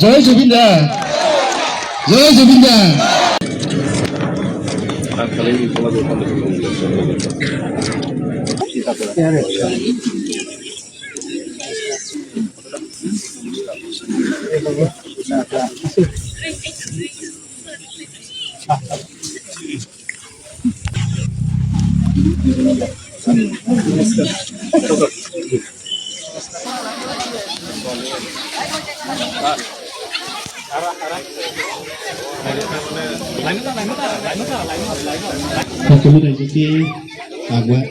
জয় জুবিন দা, জয় জুবিন দা। সকলো ৰাইজকে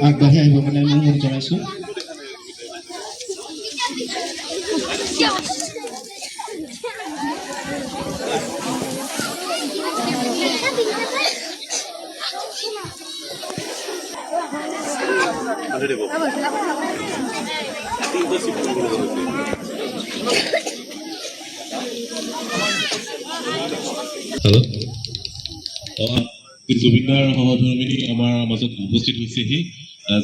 আগবাঢ়ি আহিব কাৰণে মই অনুৰোধ জনাইছো। জুবিনদাৰ সহধৰ্মিনী আমাৰ মাজত উপস্থিত হৈছেহি।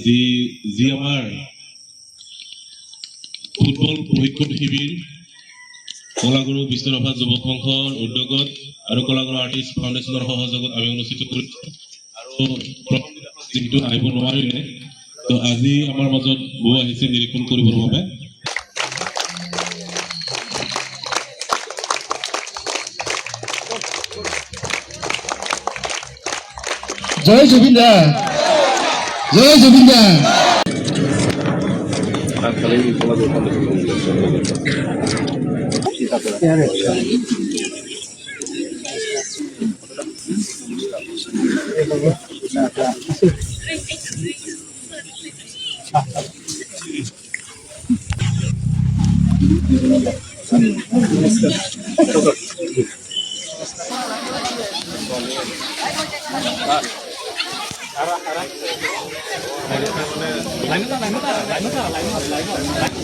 যি আমাৰ ফুটবল প্ৰশিক্ষণ শিবিৰ কলাগুৰু বিষ্ণুপ্ৰভা যুৱ সংঘৰ উদ্যোগত আৰু কলাগুৰু আৰ্টিষ্ট ফাউণ্ডেশ্যনৰ সহযোগত আমি অনুষ্ঠিত কৰিছোঁ। আৰু যিহেতু আহিব নোৱাৰিলে, তো আজি আমাৰ মাজত বৌ আহিছে নিৰীক্ষণ কৰিবৰ বাবে। জয় জুবিন দা, জয় জুবিন দা।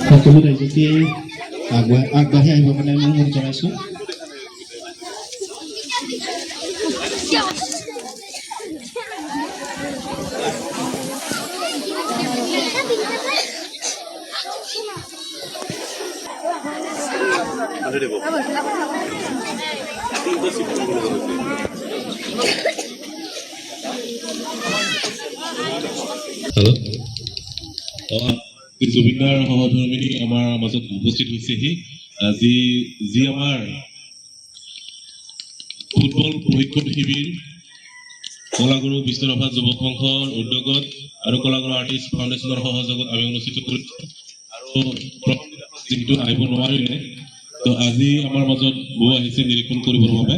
সকলো ৰাইজকে আগবাঢ়ি আহিব কাৰণে মই অনুৰোধ জনাইছো। জুবিনদাৰ সহধৰ্মিনী আমাৰ মাজত উপস্থিত হৈছেহি। যি আমাৰ ফুটবল প্ৰশিক্ষণ শিবিৰ কলাগুৰু বিষ্ণুপ্ৰভা যুৱ সংঘৰ উদ্যোগত আৰু কলাগুৰু আৰ্টিষ্ট ফাউণ্ডেশ্যনৰ সহযোগত আমি অনুষ্ঠিত কৰিছোঁ। আৰু যিহেতু আহিব নোৱাৰিলে, তো আজি আমাৰ মাজত বৌ আহিছে নিৰীক্ষণ কৰিবৰ বাবে।